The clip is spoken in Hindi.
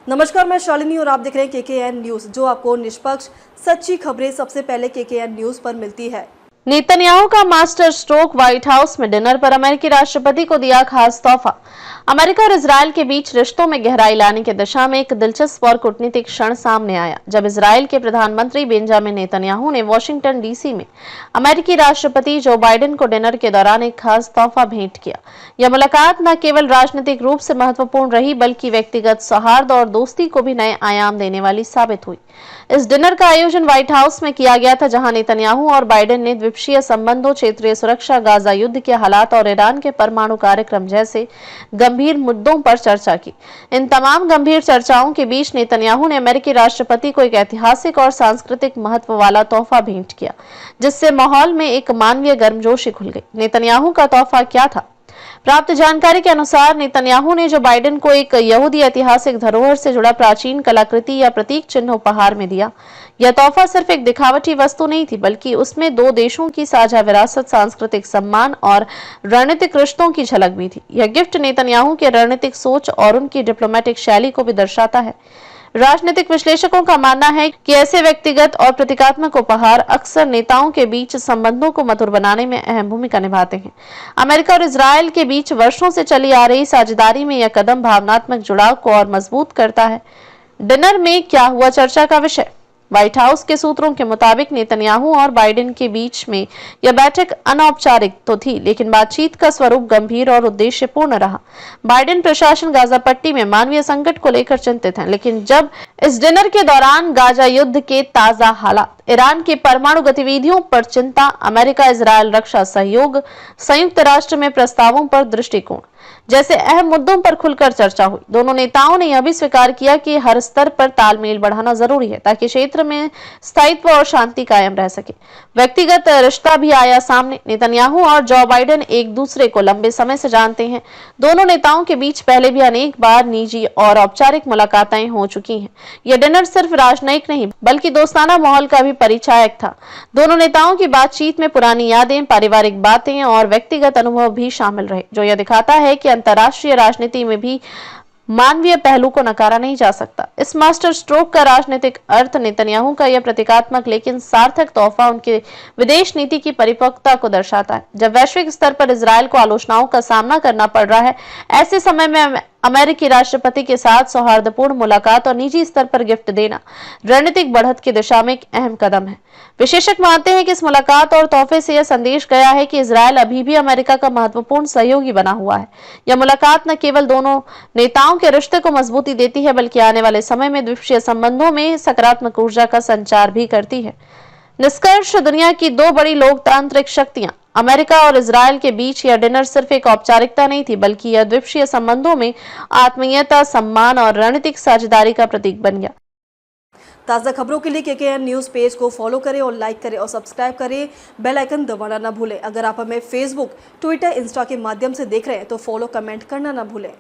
नमस्कार, मैं शालिनी और आप देख रहे हैं केकेएन न्यूज, जो आपको निष्पक्ष सच्ची खबरें सबसे पहले केकेएन न्यूज पर मिलती है। नेतन्याहू का मास्टर स्ट्रोक, व्हाइट हाउस में डिनर पर अमेरिकी राष्ट्रपति को दिया खास तोहफा। अमेरिका और इजरायल के बीच रिश्तों में गहराई लाने की दिशा में एक दिलचस्प और कूटनीतिक क्षण सामने आया जब इजरायल के प्रधानमंत्री बेंजामिन नेतन्याहू ने वॉशिंगटन डीसी में अमेरिकी राष्ट्रपति जो बाइडेन को डिनर के दौरान एक खास तोहफा भेंट किया। यह मुलाकात न केवल राजनीतिक रूप से महत्वपूर्ण रही बल्कि व्यक्तिगत सौहार्द और दोस्ती को भी नए आयाम देने वाली साबित हुई। इस डिनर का आयोजन व्हाइट हाउस में किया गया था, जहां नेतन्याहू और बाइडेन ने द्विपक्षीय संबंधों, क्षेत्रीय सुरक्षा, गाजा युद्ध के हालात और ईरान के परमाणु कार्यक्रम जैसे गंभीर मुद्दों पर चर्चा की। इन तमाम गंभीर चर्चाओं के बीच नेतन्याहू ने अमेरिकी राष्ट्रपति को एक ऐतिहासिक और सांस्कृतिक महत्व वाला तोहफा भेंट किया, जिससे माहौल में एक मानवीय गर्मजोशी घुल गई। नेतन्याहू का तोहफा क्या था? प्राप्त जानकारी के अनुसार नेतन्याहू ने जो बाइडेन को एक यहूदी ऐतिहासिक धरोहर से जुड़ा प्राचीन कलाकृति या प्रतीक चिन्ह उपहार में दिया। यह तोहफा सिर्फ एक दिखावटी वस्तु नहीं थी, बल्कि उसमें दो देशों की साझा विरासत, सांस्कृतिक सम्मान और रणनीतिक रिश्तों की झलक भी थी। यह गिफ्ट नेतन्याहू के रणनीतिक सोच और उनकी डिप्लोमेटिक शैली को भी दर्शाता है। राजनीतिक विश्लेषकों का मानना है कि ऐसे व्यक्तिगत और प्रतीकात्मक उपहार अक्सर नेताओं के बीच संबंधों को मधुर बनाने में अहम भूमिका निभाते हैं। अमेरिका और इजरायल के बीच वर्षों से चली आ रही साझेदारी में यह कदम भावनात्मक जुड़ाव को और मजबूत करता है। डिनर में क्या हुआ? चर्चा का विषय। व्हाइट हाउस के सूत्रों के मुताबिक नेतन्याहू और बाइडेन के बीच में यह बैठक अनौपचारिक तो थी, लेकिन बातचीत का स्वरूप गंभीर और उद्देश्यपूर्ण रहा। बाइडेन प्रशासन गाजा पट्टी में मानवीय संकट को लेकर चिंतित है, लेकिन जब इस डिनर के दौरान गाजा युद्ध के ताजा हालात, ईरान की परमाणु गतिविधियों पर चिंता, अमेरिका इजरायल रक्षा सहयोग, संयुक्त राष्ट्र में प्रस्तावों पर दृष्टिकोण जैसे अहम मुद्दों पर खुलकर चर्चा हुई। दोनों नेताओं ने यह भी स्वीकार किया कि हर स्तर पर तालमेल बढ़ाना जरूरी है ताकि क्षेत्र में स्थायित्व और शांति कायम रह सके। व्यक्तिगत रिश्ता भी आया सामने। नेतन्याहू और जो बाइडेन एक दूसरे को लंबे समय से जानते हैं। दोनों नेताओं के बीच पहले भी अनेक बार निजी और औपचारिक मुलाकातें हो चुकी हैं। यह डिनर सिर्फ राजनयिक नहीं बल्कि दोस्ताना माहौल का भी परिचायक था। दोनों नेताओं की बातचीत में पुरानी यादें, पारिवारिक बातें और व्यक्तिगत अनुभव भी शामिल रहे, जो यह दिखाता है कि अंतर्राष्ट्रीय राजनीति में भी मानवीय पहलू को नकारा नहीं जा सकता। इस मास्टर स्ट्रोक का राजनीतिक अर्थ, नेतन्याहू का यह प्रतीकात्मक लेकिन सार्थक तोहफा उनके विदेश नीति की परिपक्वता को दर्शाता है। जब वैश्विक स्तर पर इजरायल को आलोचनाओं का सामना करना पड़ रहा है, ऐसे समय में अमेरिकी राष्ट्रपति के साथ सौहार्दपूर्ण मुलाकात और निजी स्तर पर गिफ्ट देना रणनीतिक बढ़त की दिशा में एक अहम कदम है। विशेषज्ञ मानते हैं कि इस मुलाकात और तोहफे से यह संदेश गया है कि इजरायल अभी भी अमेरिका का महत्वपूर्ण सहयोगी बना हुआ है। यह मुलाकात न केवल दोनों नेताओं के रिश्ते को मजबूती देती है, बल्कि आने वाले समय में द्विपक्षीय संबंधों में सकारात्मक ऊर्जा का संचार भी करती है। निष्कर्ष, दुनिया की दो बड़ी लोकतांत्रिक शक्तियां अमेरिका और इजरायल के बीच यह डिनर सिर्फ एक औपचारिकता नहीं थी, बल्कि यह द्विपक्षीय संबंधों में आत्मीयता, सम्मान और रणनीतिक साझेदारी का प्रतीक बन गया। ताज़ा खबरों के लिए केकेएन न्यूज़ पेज को फॉलो करें और लाइक करें और सब्सक्राइब करें। बेल आइकन दबाना ना भूलें। अगर आप हमें फेसबुक, ट्विटर, इंस्टा के माध्यम से देख रहे हैं तो फॉलो, कमेंट करना ना भूलें।